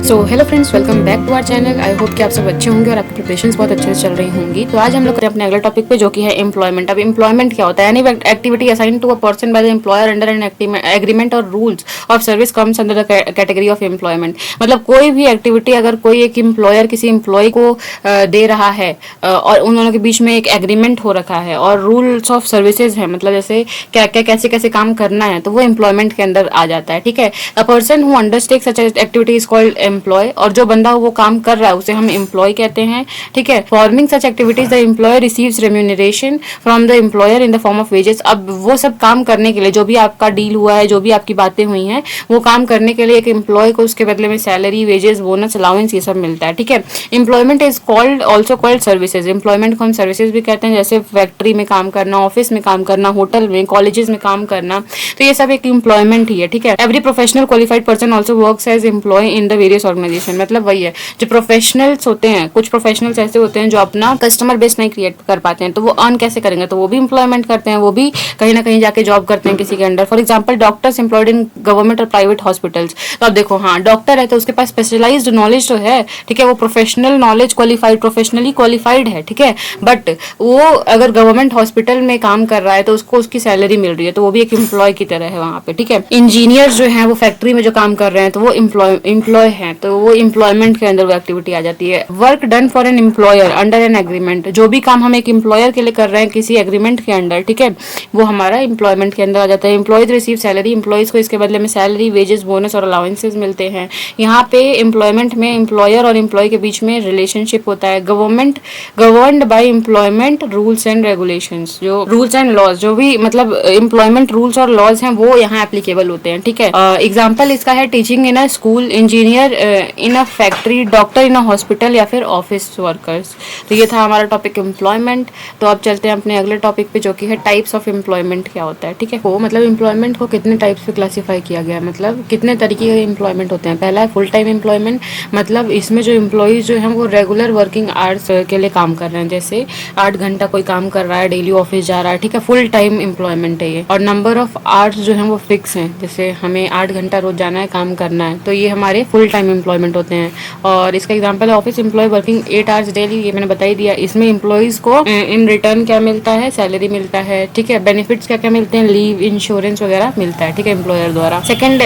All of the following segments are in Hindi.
So hello friends, welcome back to our channel. I hope कि आप सब अच्छे होंगे और आपकी प्रिपरेशंस बहुत अच्छे से चल रही होंगी। तो आज हम लोग करें अपने अगले टॉपिक पे, जो कि है एम्प्लॉयमेंट। अब एम्प्लॉयमेंट क्या होता है? Any activity assign to a person by the employer under an agreement और rules of service comes under the category of employment. मतलब कोई भी एक्टिविटी अगर कोई एक एम्प्लॉयर किसी एम्प्लॉय को दे रहा है और उन दोनों के बीच में एक एग्रीमेंट हो रखा है और रूल्स ऑफ सर्विसेज है, मतलब जैसे क्या क्या कैसे कैसे काम करना है, तो वो एम्प्लॉयमेंट के अंदर आ जाता है। ठीक है, a person who undertake such activity is called employee. और जो बंदा वो काम कर रहा है उसे हम एम्प्लॉय कहते हैं। ठीक है, forming such activities the employer receives remuneration from the employer in the form of wages. अब वो सब काम करने के लिए, जो भी आपका डील हुआ है, जो भी आपकी बातें हुई हैं, वो काम करने के लिए एक एम्प्लॉय को उसके बदले में सैलरी, वेजेस, बोनस, अलाउंस, ये सब मिलता है। ठीक है, employment is called also called services. Employment को हम सर्विसेज भी कहते हैं, जैसे फैक्ट्री में काम करना, ऑफिस में काम करना, होटल में, कॉलेजेस में काम करना, तो ये सब एक एम्प्लॉयमेंट ही है। ठीक है, every professional qualified person also works as employee in the various organisation. मतलब वही है, जो प्रोफेशनल्स होते हैं, कुछ प्रोफेशनल्स ऐसे होते हैं जो अपना कस्टमर बेस नहीं क्रिएट कर पाते हैं, तो वो अर्न कैसे करेंगे? तो वो भी एम्प्लॉयमेंट करते हैं, वो भी कहीं ना कहीं जाके जॉब करते हैं किसी के under. For example, doctors employed in government और प्राइवेट हॉस्पिटल्स। तो अब देखो, हाँ, डॉक्टर है तो उसके पास स्पेशलाइज्ड नॉलेज तो है। ठीक है, वो professional knowledge qualified, professionally qualified है। ठीक है, बट वो अगर गवर्नमेंट हॉस्पिटल में काम कर रहा है तो उसको उसकी सैलरी मिल रही है, तो वो भी एक एम्प्लॉय की तरह है वहाँ पे। ठीक है, इंजीनियर्स जो है वो फैक्ट्री में जो काम कर रहे हैं तो वो एम्प्लॉय है, तो वो एम्प्लॉयमेंट के अंदर वो एक्टिविटी आ जाती है। Work done for an employer under an agreement. जो भी काम हम एक एम्प्लॉयर के लिए कर रहे हैं किसी एग्रीमेंट के अंडर, ठीक है, वो हमारा एम्प्लॉयमेंट के अंदर आ जाता है। एम्प्लॉयज रिसीव सैलरी, एम्प्लॉयज को इसके बदले में सैलरी, वेजेस, बोनस और अलाउंसेस मिलते हैं। यहाँ पे एम्प्लॉयमेंट में एम्प्लॉयर और एम्प्लॉय के बीच में रिलेशनशिप होता है। Government governed bye employment rules and regulations. जो रूल्स एंड लॉज, जो भी मतलब एम्प्लॉयमेंट रूल्स और लॉज हैं, वो यहाँ एप्लीकेबल होते हैं। ठीक है, एग्जाम्पल इसका है teaching in a school, engineer in a factory, doctor in a hospital या फिर ऑफिस वर्कर्स। तो ये था हमारा टॉपिक एम्प्लॉयमेंट। तो अब चलते हैं अपने अगले टॉपिक पे, जो कि है टाइप्स ऑफ एम्प्लॉयमेंट क्या होता है। ठीक है, वो मतलब एम्प्लॉयमेंट को कितने टाइप्स पे क्लासीफाई किया गया है, मतलब कितने तरीके के एम्प्लॉयमेंट होते हैं। पहला है फुल टाइम एम्प्लॉयमेंट। मतलब इसमें जो एम्प्लॉयज जो हैं वो रेगुलर वर्किंग आवर्स के लिए काम कर रहे हैं, जैसे 8 घंटा कोई काम कर रहा है, डेली ऑफिस जा रहा है। ठीक है, फुल टाइम एम्प्लॉयमेंट है ये। और नंबर ऑफ आवर्स जो हैं वो फिक्स हैं, जैसे हमें 8 घंटा रोज जाना है, काम करना है, तो ये हमारे फुल टाइम एम्प्लॉयमेंट होते हैं। और इसका एग्जांपल है office employee working 8 hours daily, ये मैंने बता ही दिया। इसमें एम्प्लॉयज को इन रिटर्न क्या मिलता है? सैलरी मिलता है। ठीक है, बेनिफिट्स क्या क्या मिलते हैं? लीव, इंश्योरेंस वगैरह मिलता है। ठीक है, एम्प्लॉयर द्वारा। सेकंड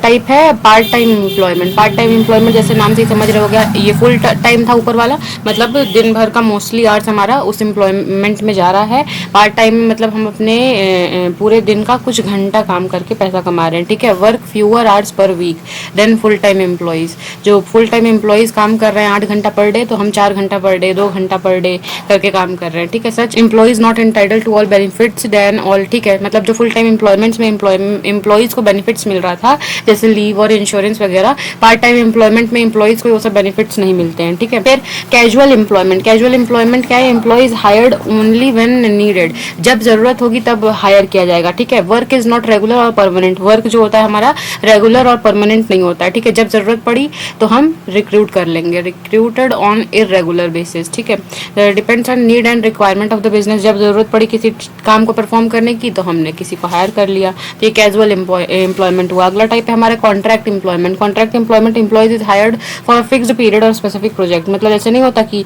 टाइप है part time employment. Part time employment जैसे नाम से ही समझ रहे हो गया, ये फुल टाइम था ऊपर वाला, मतलब दिन भर का मोस्टली आवर्स हमारा उस एम्प्लॉयमेंट में जा रहा है। पार्ट टाइम मतलब हम अपने पूरे दिन का कुछ घंटा काम करके पैसा कमा रहे हैं। ठीक है, work fewer hours per week than full time employees. जो फुल टाइम एम्प्लॉयज काम कर रहे हैं 8 घंटा पर डे, तो हम 4 घंटा पर डे, 2 घंटा पर डे करके काम कर रहे हैं। ठीक है, such employees not entitle to all benefits then all. ठीक है, मतलब जो फुल टाइम एम्प्लॉयमेंट्स में एम्प्लॉयज को बेनिफिट्स मिल रहा था, जैसे लीव और इंश्योरेंस वगैरह, पार्ट टाइम एम्प्लॉयमेंट में एम्प्लॉयज को वो सब बेनिफिट्स नहीं मिलते हैं। ठीक है, फिर कैजुअल एम्प्लॉयमेंट। कैजुअल एम्प्लॉयमेंट क्या है? Employees hired only when needed, जब जरूरत होगी तब हायर किया जाएगा। ठीक है, वर्क इज नॉट रेगुलर और परमानेंट। वर्क जो होता है हमारा रेगुलर और परमानेंट नहीं होता है। ठीक है, जब जरूरत पड़ी तो हम रिक्रूट कर लेंगे, रिक्रूटेड ऑन इरेगुलर बेसिस। ठीक है, depends on need and requirement of the business. जब जरूरत पड़ी किसी काम को परफॉर्म करने की तो हमने किसी को हायर कर लिया, तो ये कैजुअल एम्प्लॉयमेंट हुआ। अगला टाइप है हमारा contract employment. Contract employment employees is hired for fixed period और स्पेसिफिक प्रोजेक्ट। मतलब ऐसे नहीं होता कि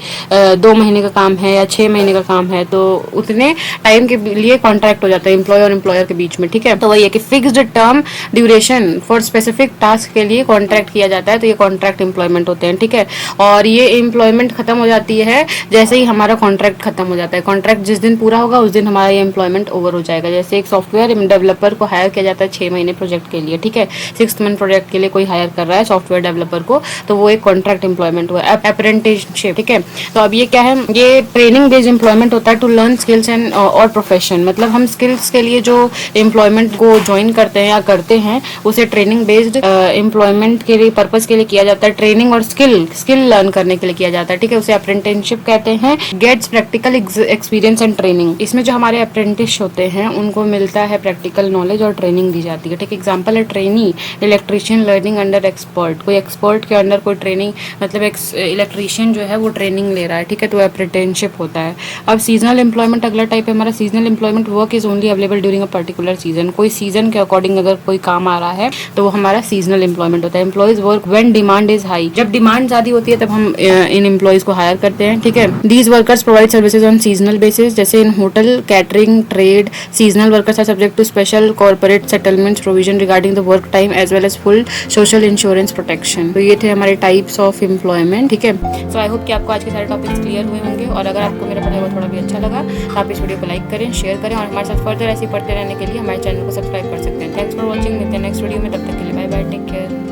2 महीने का काम है या 6 महीने का काम है, तो उतने टाइम के लिए कॉन्ट्रैक्ट हो जाता है एम्प्लॉय और एम्प्लॉयर के बीच में। ठीक है, तो वही है कि fixed term duration for specific task के लिए कॉन्ट्रैक्ट किया जाता है, तो ये कॉन्ट्रैक्ट एम्प्लॉयमेंट होते हैं। ठीक है, और ये एम्प्लॉयमेंट खत्म हो जाती है जैसे ही हमारा कॉन्ट्रैक्ट खत्म हो जाता है। कॉन्ट्रैक्ट जिस दिन पूरा होगा उस दिन हमारा ये एम्प्लॉयमेंट ओवर हो जाएगा। जैसे एक सॉफ्टवेयर डेवलपर को हायर किया जाता है 6 महीने प्रोजेक्ट के लिए। ठीक है, 6th मंथ प्रोजेक्ट के लिए कोई हायर कर रहा है सॉफ्टवेयर डेवलपर को, तो वो एक कॉन्ट्रैक्ट एम्प्लॉयमेंट हुआ, अप्रेंटिसशिप। ठीक है, तो अब ये क्या है? ये ट्रेनिंग बेस्ड एम्प्लॉयमेंट होता है टू लर्न स्किल्स एंड और प्रोफेशन। मतलब हम स्किल्स के लिए जो एम्प्लॉयमेंट को ज्वाइन करते हैं या करते हैं, उसे ट्रेनिंग बेस्ड एम्प्लॉयमेंट के लिए पर्पज के लिए किया जाता है। ट्रेनिंग और स्किल लर्न करने के लिए किया जाता है। ठीक है, उसे अप्रेंटिसशिप कहते हैं। Gets practical experience and training. इसमें जो हमारे अप्रेंटिस होते हैं उनको मिलता है प्रैक्टिकल नॉलेज और ट्रेनिंग दी जाती है। ठीक है, एग्जाम्पल है trainee electrician learning under expert. कोई एक्सपर्ट के अंडर कोई ट्रेनिंग, मतलब इलेक्ट्रीशियन जो है वो ट्रेनिंग ले रहा है। ठीक है, तो अप्रेंटिसशिप होता है। अब सीजनल एम्प्लॉयमेंट अगला टाइप है हमारा। Seasonal employment work is only available during a particular season. कोई सीजन के अकॉर्डिंग अगर कोई काम आ रहा है तो वो हमारा सीजनल एम्प्लॉयमेंट होता है। Employees work when demand is high, जब डिमांड ज्यादा होती है तब हम इन एम्प्लॉयज को हायर करते हैं, ठीक है। These workers provide services on seasonal basis, जैसे in hotel, catering, trade, seasonal workers are subject to special corporate settlements provision regarding the work time as well as full social insurance protection. तो ये थे हमारे टाइप्स ऑफ एम्प्लॉयमेंट, ठीक है। सो आई होप कि आपको आज के सारे टॉपिक्स क्लियर हुए होंगे, और अगर आपको मेरा पढ़ाया हुआ थोड़ा भी अच्छा लगा तो आप इस वीडियो को लाइक करें, शेयर करें, और हमारे साथ फर्दर ऐसे पढ़ते रहने के लिए हमारे चैनल को सब्सक्राइब कर सकते हैं। थैंक्स फॉर वॉचिंग, मिलते हैं नेक्स्ट वीडियो में, तब तक के लिए बाय बाय, टेक केयर।